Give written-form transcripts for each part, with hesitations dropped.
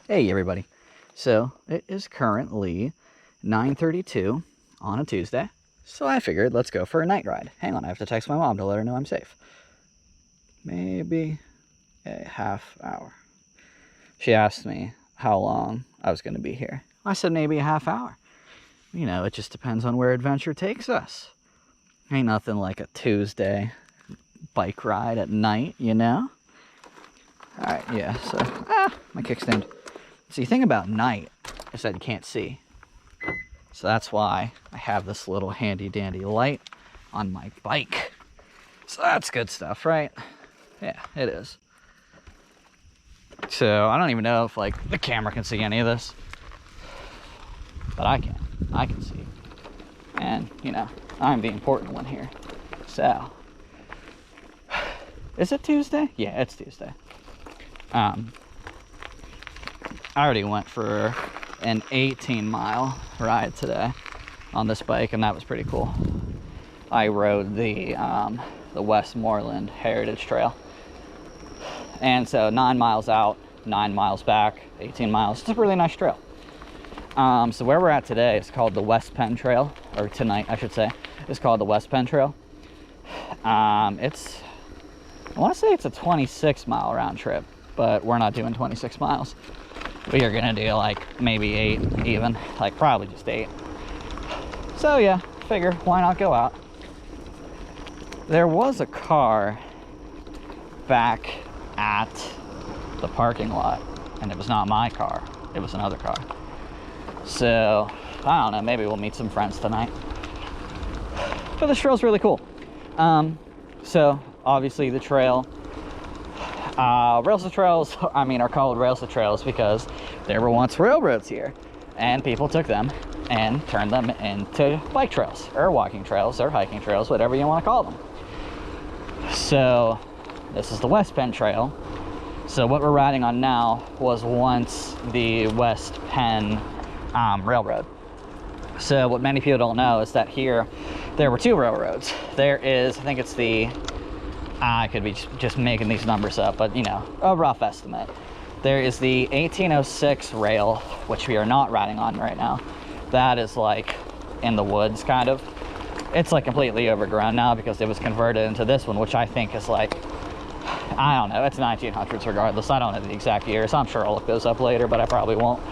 Hey everybody. So it is currently 9:32 on a Tuesday. So I figured let's go for a night ride. Hang on, I have to text my mom to let her know I'm safe. Maybe a half hour. She asked me how long I was going to be here. I said maybe a half hour. You know, it just depends on where adventure takes us. Ain't nothing like a Tuesday bike ride at night, you know? Alright, yeah, so, my kickstand. See, the thing about night is that you can't see. So that's why I have this little handy dandy light on my bike. So that's good stuff, right? Yeah, it is. So I don't even know if like the camera can see any of this. But I can. I can see. And, you know, I'm the important one here. So, is it Tuesday? Yeah, it's Tuesday. I already went for an 18-mile ride today on this bike, and that was pretty cool. I rode the Westmoreland Heritage Trail. And so 9 miles out, 9 miles back, 18 miles. It's a really nice trail. So where we're at today is called the West Penn Trail, or tonight I should say, is called the West Penn Trail. I want to say it's a 26-mile round trip, but we're not doing 26 miles. We are gonna do like maybe 8 even, like probably just 8. So yeah, figure why not go out. There was a car back at the parking lot, and it was not my car, it was another car. So I don't know, maybe we'll meet some friends tonight. But this trail's really cool. So obviously the trail, rails to trails, are called rails to trails because there were once railroads here, and people took them and turned them into bike trails, or walking trails, or hiking trails, whatever you want to call them. So this is the West Penn Trail. So what we're riding on now was once the West Penn Railroad. So what many people don't know is that here there were 2 railroads. There is, I think it's the, I could be just making these numbers up, but you know, a rough estimate. There is the 1806 rail, which we are not riding on right now. That is like in the woods, kind of. It's like completely overgrown now because it was converted into this one, which I think is like, I don't know, it's 1900s regardless. I don't know the exact years. I'm sure I'll look those up later, but I probably won't.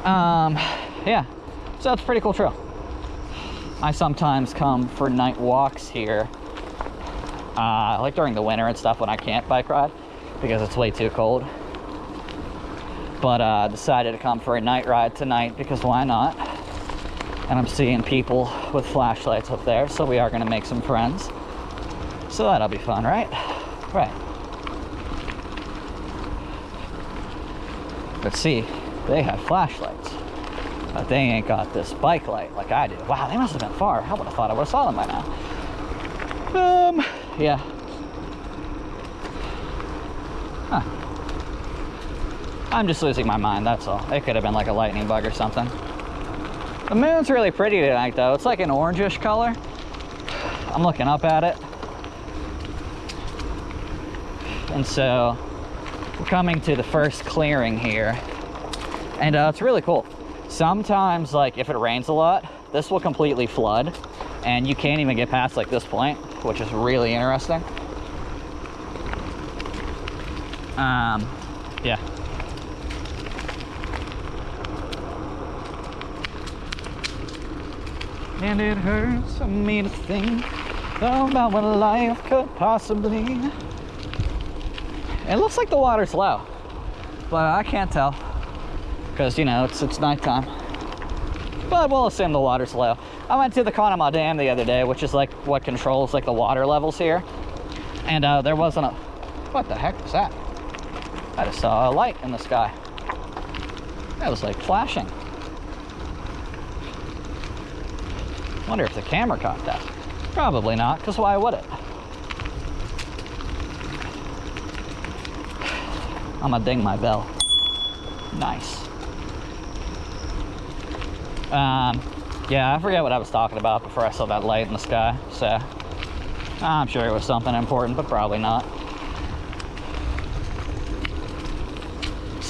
Yeah, so it's a pretty cool trail. I sometimes come for night walks here, like during the winter and stuff when I can't bike ride because it's way too cold. But decided to come for a night ride tonight because why not? And I'm seeing people with flashlights up there, so we are going to make some friends. So that'll be fun, right? Right. But see, they have flashlights, but they ain't got this bike light like I do. Wow, they must have been far. I would have thought I would have saw them by now. Yeah. Huh. I'm just losing my mind, that's all. It could have been like a lightning bug or something. The moon's really pretty tonight, though. It's like an orangish color. I'm looking up at it. And so, we're coming to the first clearing here. And it's really cool. Sometimes, like, if it rains a lot, this will completely flood. And you can't even get past, like, this point, which is really interesting. Yeah. And it hurts me to think about what life could possibly. It looks like the water's low, but I can't tell because, you know, it's nighttime. But we'll assume the water's low. I went to the Conemaugh Dam the other day, which is like what controls like the water levels here, and there wasn't a. What the heck was that? I just saw a light in the sky. That was like flashing. Wonder if the camera caught that. Probably not, because why would it? I'm gonna ding my bell. Nice. Yeah, I forget what I was talking about before I saw that light in the sky, so I'm sure it was something important, but probably not.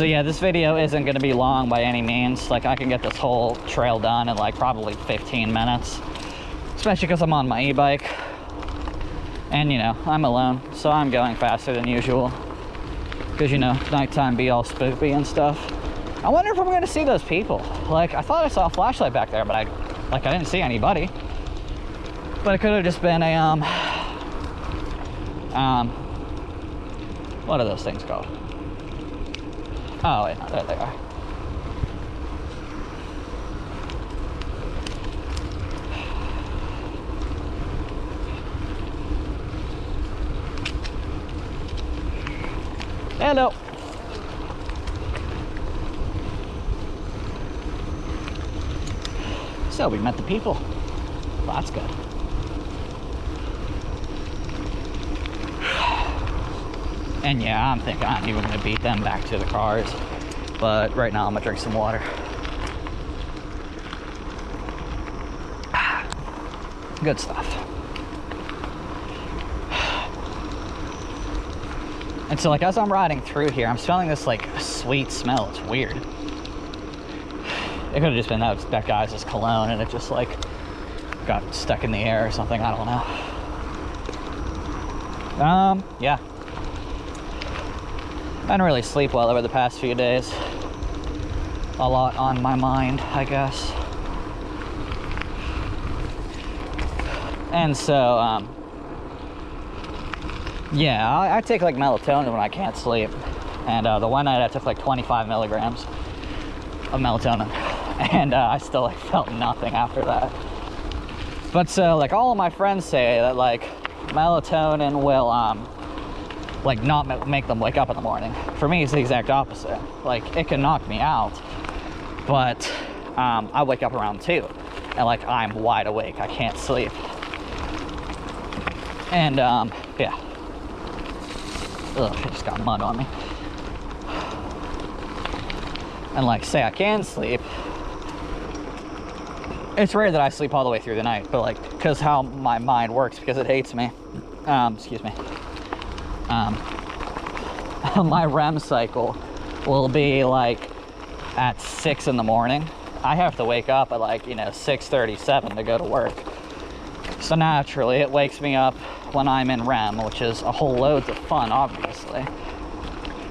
So yeah, this video isn't going to be long by any means. Like, I can get this whole trail done in like probably 15 minutes, especially because I'm on my e-bike, and you know, I'm alone, so I'm going faster than usual because, you know, nighttime be all spoopy and stuff. I wonder if I'm going to see those people. Like, I thought I saw a flashlight back there, but I didn't see anybody. But it could have just been a what are those things called? Oh wait, no, there they are. Hello. So we met the people. Well, that's good. And yeah, I'm thinking I'm even gonna beat them back to the cars. But right now I'm gonna drink some water. Good stuff. And so like as I'm riding through here, I'm smelling this like sweet smell. It's weird. It could have just been that guy's just cologne and it just like got stuck in the air or something. I don't know. Yeah. I didn't really sleep well over the past few days. A lot on my mind, I guess. And so, yeah, I take like melatonin when I can't sleep. And the one night I took like 25 milligrams of melatonin. And I still like felt nothing after that. But so like all of my friends say that like melatonin will like not make them wake up in the morning. For me, it's the exact opposite. Like it can knock me out, but I wake up around 2 and like I'm wide awake. I can't sleep. And yeah. Ugh, I just got mud on me. And like say I can sleep, it's rare that I sleep all the way through the night, but like because how my mind works, because it hates me, excuse me, my REM cycle will be like at 6 in the morning. I have to wake up at like, you know, 6:37 to go to work. So naturally it wakes me up when I'm in REM, which is a whole loads of fun, obviously.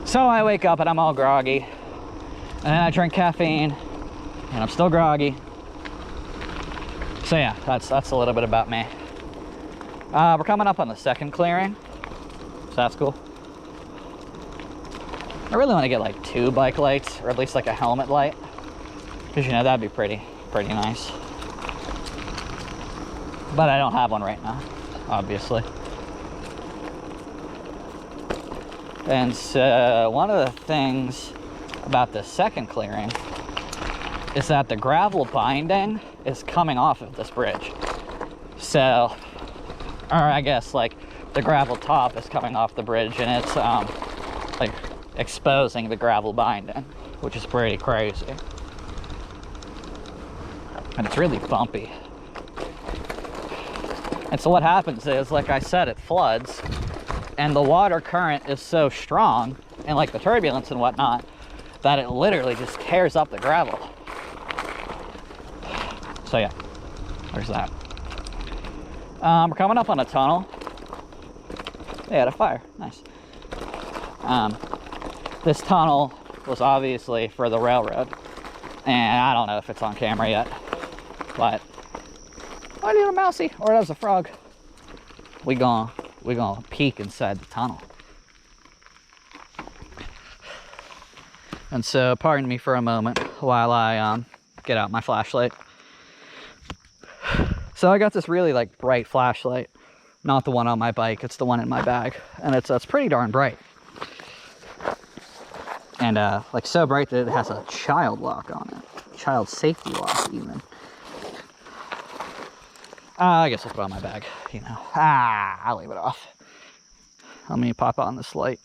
So I wake up and I'm all groggy, and then I drink caffeine and I'm still groggy. So yeah, that's a little bit about me. We're coming up on the second clearing, so that's cool. I really want to get like 2 bike lights, or at least like a helmet light, because you know that'd be pretty nice. But I don't have one right now, obviously. And so one of the things about the second clearing is that the gravel binding is coming off of this bridge. So, or I guess like the gravel top is coming off the bridge, and it's like exposing the gravel binding, which is pretty crazy. And it's really bumpy. And so what happens is, like I said, it floods, and the water current is so strong, and like the turbulence and whatnot, that it literally just tears up the gravel. So yeah, there's that. We're coming up on a tunnel. They had a fire, nice. This tunnel was obviously for the railroad, and I don't know if it's on camera yet, but oh, little mousey, or that was a frog. We gonna peek inside the tunnel. And so, pardon me for a moment while I get out my flashlight. So I got this really like bright flashlight, not the one on my bike, it's the one in my bag, and it's pretty darn bright. And like so bright that it has a child lock on it, child safety lock even. I guess I'll put it on my bag, you know. I'll leave it off. Let me pop on this light.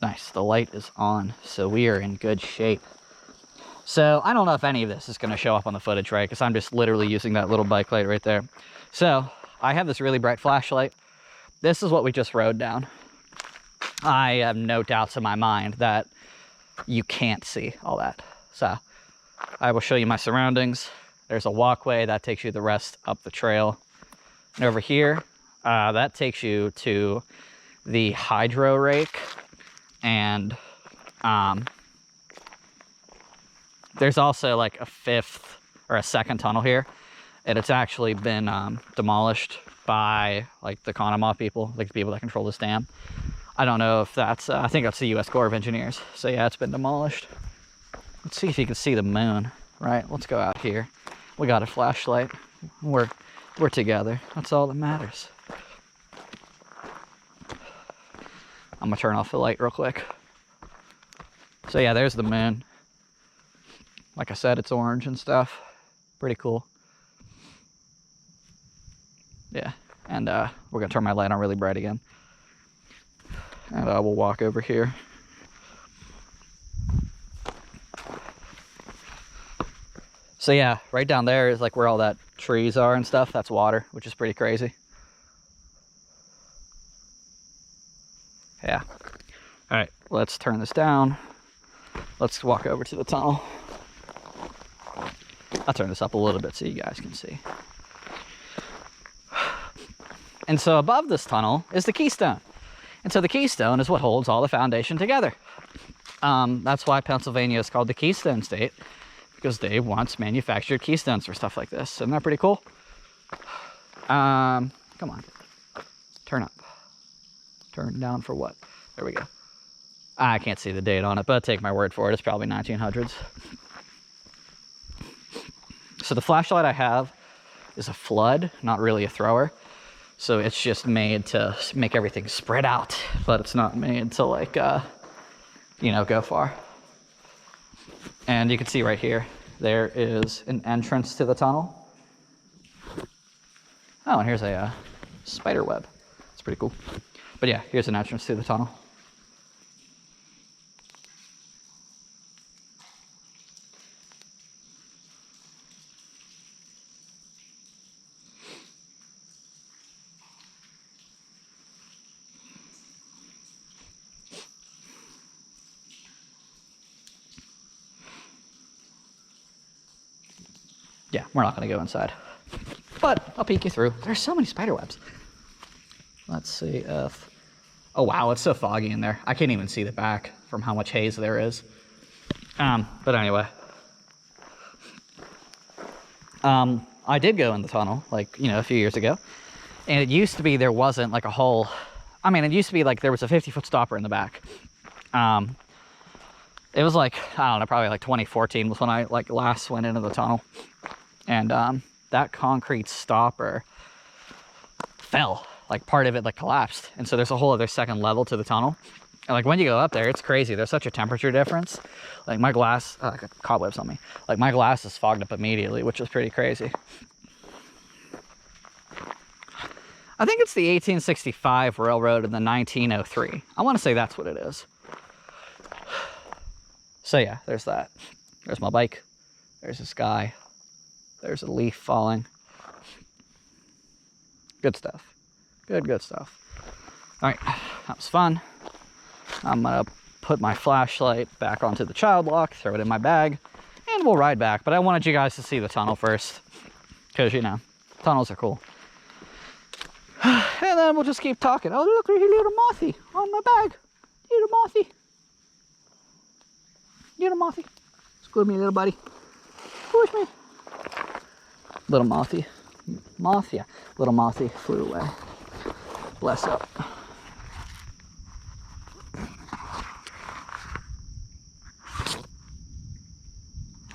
Nice, the light is on, so we are in good shape. So I don't know if any of this is going to show up on the footage, right? Because I'm just literally using that little bike light right there. So I have this really bright flashlight, this is what we just rode down. I have no doubts in my mind that you can't see all that. So I will show you my surroundings. There's a walkway that takes you the rest up the trail. And over here, that takes you to the hydro rake. And there's also like a fifth or a second tunnel here. And it's actually been demolished by like the Conemaugh people, like the people that control this dam. I don't know if that's, I think that's the U.S. Corps of Engineers. So yeah, it's been demolished. Let's see if you can see the moon, right? Let's go out here. We got a flashlight. We're together. That's all that matters. I'm gonna turn off the light real quick. So yeah, there's the moon. Like I said, it's orange and stuff. Pretty cool. Yeah, and we're gonna turn my light on really bright again. And we'll walk over here. So yeah, right down there is like where all that trees are and stuff. That's water, which is pretty crazy. Yeah. All right, let's turn this down. Let's walk over to the tunnel. I'll turn this up a little bit so you guys can see. And so above this tunnel is the keystone. And so the keystone is what holds all the foundation together. That's why Pennsylvania is called the Keystone State, because they once manufactured keystones for stuff like this. Isn't that pretty cool? Come on. Turn up. Turn down for what? There we go. I can't see the date on it, but take my word for it. It's probably 1900s. So the flashlight I have is a flood, not really a thrower. So it's just made to make everything spread out, but it's not made to like, you know, go far. And you can see right here, there is an entrance to the tunnel. Oh, and here's a spider web. It's pretty cool. But yeah, here's an entrance to the tunnel. Yeah, we're not going to go inside, but I'll peek you through. There's so many spider webs. Let's see if, oh wow, it's so foggy in there. I can't even see the back from how much haze there is. But anyway, I did go in the tunnel, like, you know, a few years ago, and it used to be there wasn't like a whole, I mean, it used to be like there was a 50-foot stopper in the back. It was like, I don't know, probably like 2014 was when I like last went into the tunnel. And that concrete stopper fell, like part of it like collapsed. And so there's a whole other second level to the tunnel. And like when you go up there, it's crazy. There's such a temperature difference. Like my glass, I got cobwebs on me. Like my glass is fogged up immediately, which was pretty crazy. I think it's the 1865 railroad and the 1903. I want to say that's what it is. So yeah, there's that. There's my bike. There's the sky. There's a leaf falling. Good stuff. Good stuff. All right, that was fun. I'm gonna put my flashlight back onto the child lock, throw it in my bag, and we'll ride back. But I wanted you guys to see the tunnel first, because, you know, tunnels are cool. And then we'll just keep talking. Oh, look, there's a little mothy on my bag. Little mothy. Little mothy. Excuse me, little buddy. Excuse me. Little mothy. Moth, yeah. Little mothy flew away. Bless up.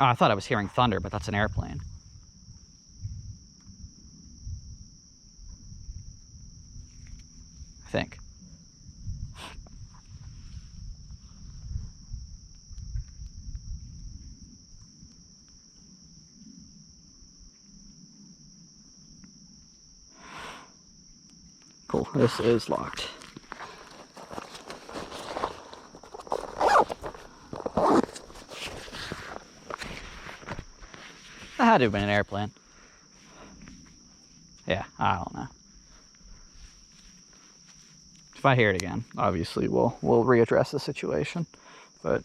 Oh, I thought I was hearing thunder, but that's an airplane. I think. Cool, this is locked. That had to have been an airplane. Yeah, I don't know. if I hear it again, obviously we'll readdress the situation. But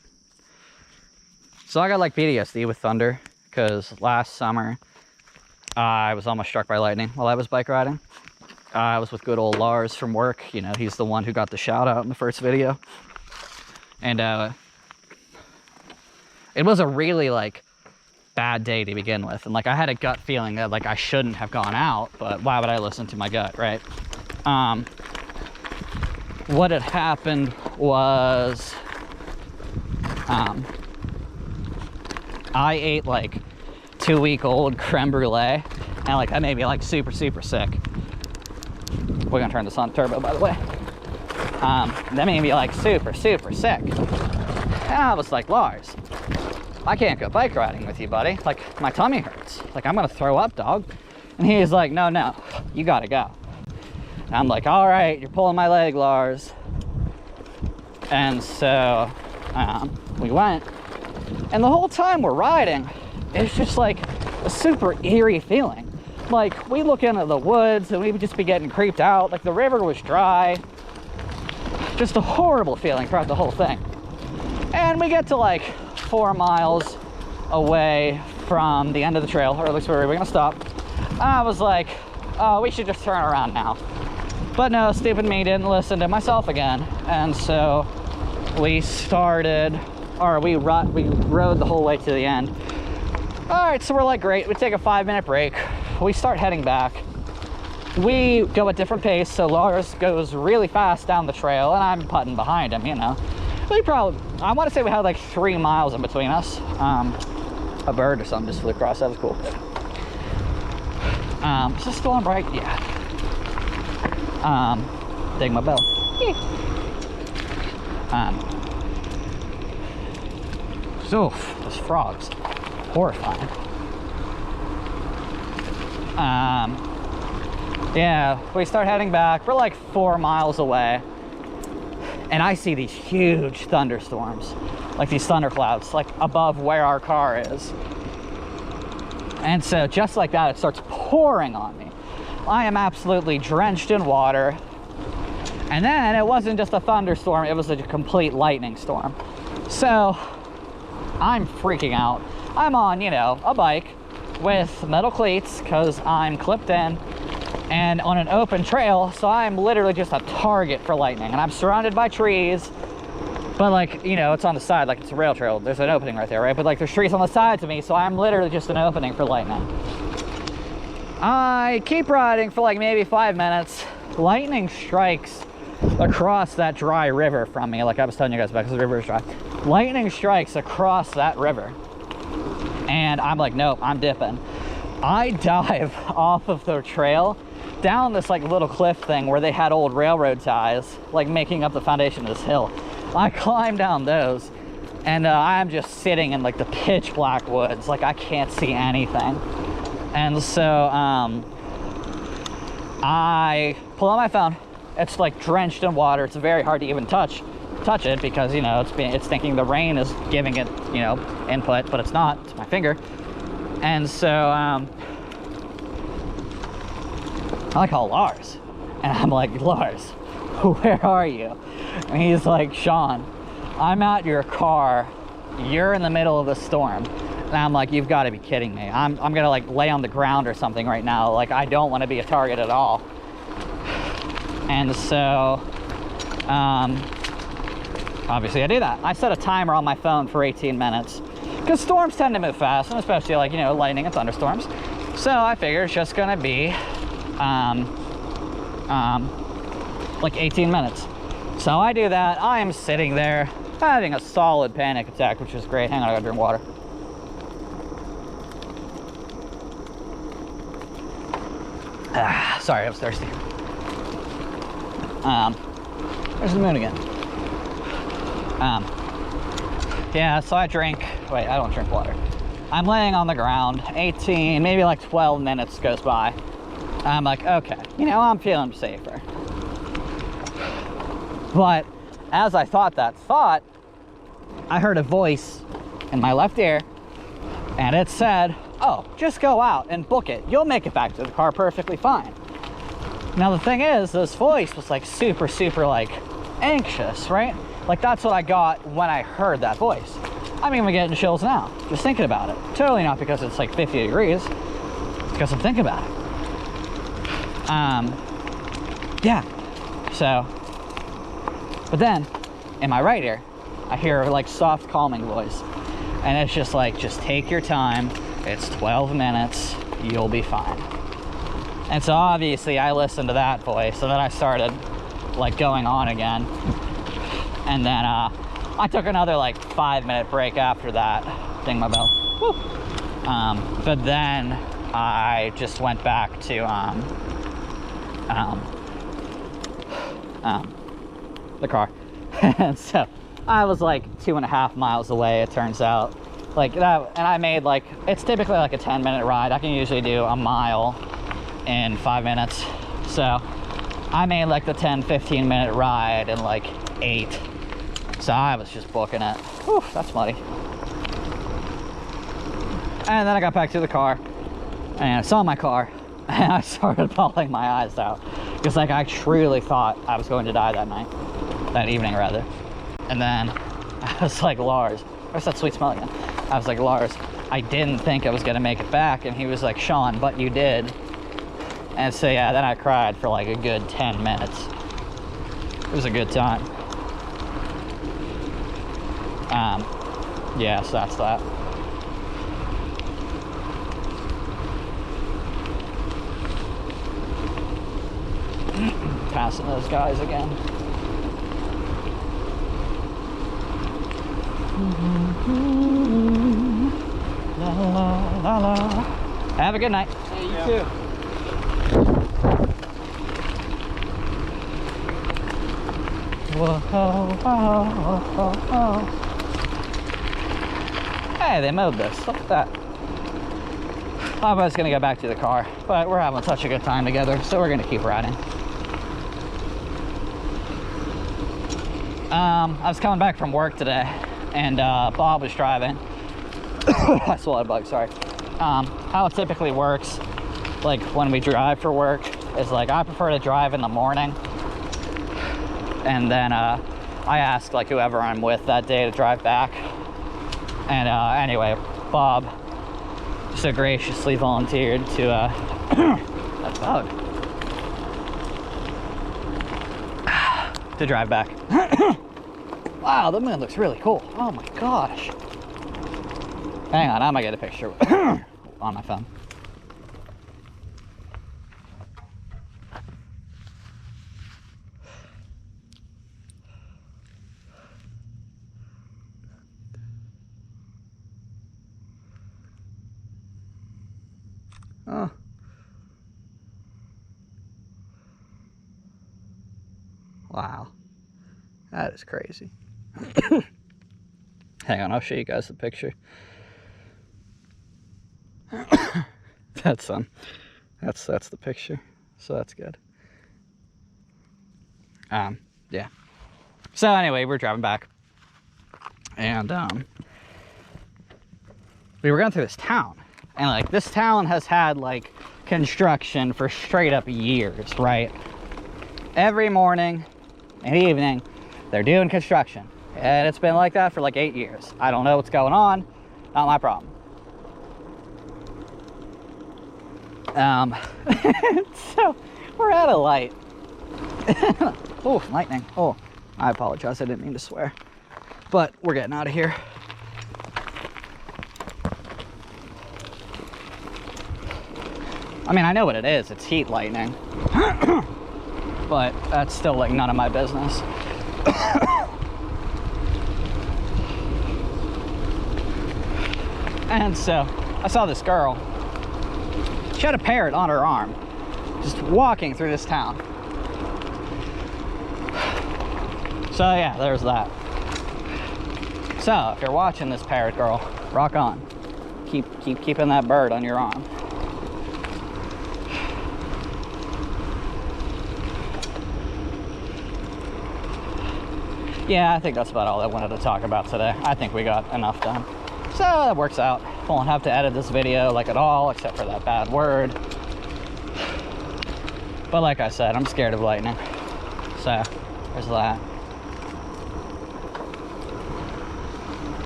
so I got like PTSD with thunder because last summer I was almost struck by lightning while I was bike riding. I was with good old Lars from work. You know, he's the one who got the shout out in the first video. And it was a really like bad day to begin with. And like I had a gut feeling that like I shouldn't have gone out, but why would I listen to my gut, right? What had happened was I ate like 2-week-old creme brulee, and like that made me like super sick. We're gonna turn this on turbo, by the way. That made me like super sick. And I was like, Lars, I can't go bike riding with you, buddy. Like my tummy hurts. Like I'm gonna throw up, dog. And he's like, no, you gotta go. And I'm like, all right, you're pulling my leg, Lars. And so we went, and the whole time we're riding, it's just like a super eerie feeling. Like we look into the woods and we would just be getting creeped out. Like the river was dry. Just a horrible feeling throughout the whole thing. And we get to like 4 miles away from the end of the trail, or at least where we were gonna stop. I was like, oh, we should just turn around now. But no, stupid me didn't listen to myself again. And so we started, or we rode the whole way to the end. All right, so we're like, great, we take a 5-minute break. We start heading back. We go at different pace, so Lars goes really fast down the trail, and I'm putting behind him, you know. We probably, I want to say we had like 3 miles in between us. A bird or something just flew across, that was cool. Is this still on bright? Yeah. Ding my bell. So, those frogs, horrifying. Yeah, we start heading back. We're like 4 miles away, and I see these huge thunderstorms, like these thunderclouds, like above where our car is. And so just like that, it starts pouring on me. I am absolutely drenched in water. And then it wasn't just a thunderstorm, it was a complete lightning storm. So I'm freaking out. I'm on, you know, a bike with metal cleats because I'm clipped in, and on an open trail, so I'm literally just a target for lightning. And I'm surrounded by trees, but like, you know, it's on the side, like it's a rail trail. There's an opening right there, right? But like there's trees on the sides of me, so I'm literally just an opening for lightning. I keep riding for like maybe 5 minutes. Lightning strikes across that dry river from me, like I was telling you guys about, because the river is dry. Lightning strikes across that river, and I'm like, nope, I'm dipping. I dive off of the trail down this like little cliff thing where they had old railroad ties, like making up the foundation of this hill. I climb down those, and I'm just sitting in like the pitch black woods, like I can't see anything. And so I pull out my phone. It's like drenched in water. It's very hard to even touch it because, you know, it's thinking the rain is giving it, you know, input, but it's not. It's my finger. And so I call Lars, and I'm like, Lars, where are you? And he's like, Shaune, I'm at your car. You're in the middle of the storm. And I'm like, you've got to be kidding me. I'm gonna like lay on the ground or something right now. Like I don't want to be a target at all. And so obviously I do that. I set a timer on my phone for 18 minutes because storms tend to move fast, and especially like, you know, lightning and thunderstorms. So I figure it's just gonna be like 18 minutes. So I do that. I am sitting there having a solid panic attack, which is great. Hang on, I gotta drink water. Sorry, I was thirsty. There's the moon again. Yeah, so I drink, wait, I don't drink water. I'm laying on the ground, 18, maybe like 12 minutes goes by. I'm like, okay, you know, I'm feeling safer. But as I thought that thought, I heard a voice in my left ear, and it said, oh, just go out and book it. You'll make it back to the car perfectly fine. Now the thing is, this voice was like super, super like anxious, right? Like that's what I got when I heard that voice. I'm even getting chills now, just thinking about it. Totally not because it's like 50 degrees, because I'm thinking about it. Yeah, so, but then in my right ear, I hear like soft calming voice, and it's just like, just take your time. It's 12 minutes, you'll be fine. And so obviously I listened to that voice, and then I started like going on again. And then I took another like 5-minute break after that. Ding my bell. Woo. But then I just went back to the car. And so I was like 2.5 miles away, it turns out. Like that, and I made like, it's typically like a 10-minute ride. I can usually do a mile in 5 minutes. So I made like the 10-15 minute ride in like 8. So I was just booking it. Whew, that's muddy. And then I got back to the car and I saw my car and I started bawling my eyes out. Because like I truly thought I was going to die that night. That evening rather. And then I was like, Lars, where's that sweet smell again? I was like, Lars, I didn't think I was gonna make it back. And he was like, Shaune, but you did. And so yeah, then I cried for like a good 10 minutes. It was a good time. Yeah, so that's that. Passing those guys again. La la la la. Have a good night. Hey, you too. Whoa, whoa, whoa, whoa. Hey, they mowed this. Look at that. I was gonna go back to the car, but we're having such a good time together, so we're gonna keep riding. I was coming back from work today, and Bob was driving. I swallowed a bug, sorry. How it typically works, like when we drive for work, is like I prefer to drive in the morning, and then I ask like whoever I'm with that day to drive back. And anyway, Bob so graciously volunteered to that bug to drive back. Wow, the moon looks really cool. Oh my gosh. Hang on, I'm gonna get a picture on my phone. Oh. Wow. That is crazy. Hang on, I'll show you guys the picture. That's the picture. So that's good. Yeah. So anyway, we're driving back. And we were going through this town. And like this town has had like construction for straight up years, right? Every morning and evening, they're doing construction. And it's been like that for like 8 years. I don't know what's going on. Not my problem. So we're at a light. Oh, lightning. Oh, I apologize. I didn't mean to swear. But we're getting out of here. I mean, I know what it is. It's heat lightning. But that's still like none of my business. And so I saw this girl. She had a parrot on her arm, just walking through this town. So yeah, there's that. So if you're watching this, parrot girl, rock on. Keep keeping that bird on your arm. Yeah, I think that's about all I wanted to talk about today. I think we got enough done. So that works out. Won't have to edit this video like at all, except for that bad word. But like I said, I'm scared of lightning. So, there's that.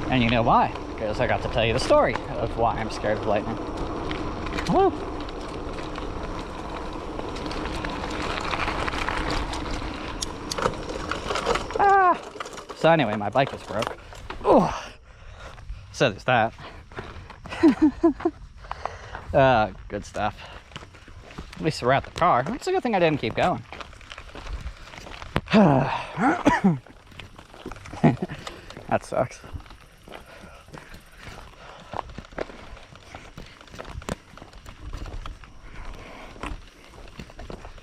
And you know why? Because I got to tell you the story of why I'm scared of lightning. Woo! Ah! So anyway, my bike is broke. Oh! So there's that. Good stuff. At least we're at the car. It's a good thing I didn't keep going. That sucks.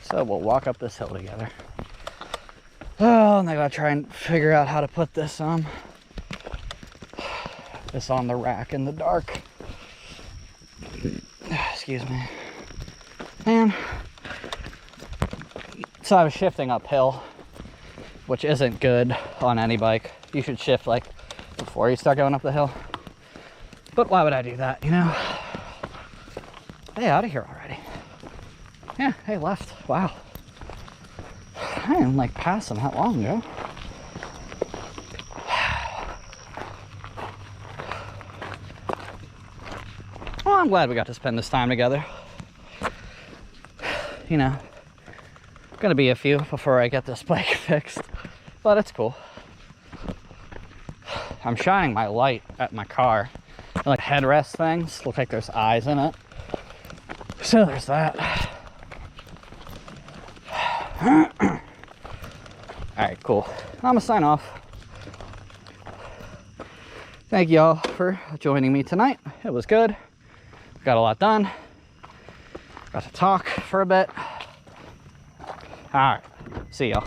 So we'll walk up this hill together. Oh, and I gotta try and figure out how to put this on the rack in the dark. Excuse me. Man. So I was shifting uphill, which isn't good on any bike. You should shift like before you start going up the hill. But why would I do that, you know? Hey, out of here already. Yeah, hey, left. Wow. I didn't like passing that long ago. Well, I'm glad we got to spend this time together. You know, gonna be a few before I get this bike fixed, but it's cool. I'm shining my light at my car. Like headrest things look like there's eyes in it. So there's that. Alright, cool. I'm gonna sign off. Thank y'all for joining me tonight. It was good. Got a lot done. Got to talk for a bit. Alright, see y'all.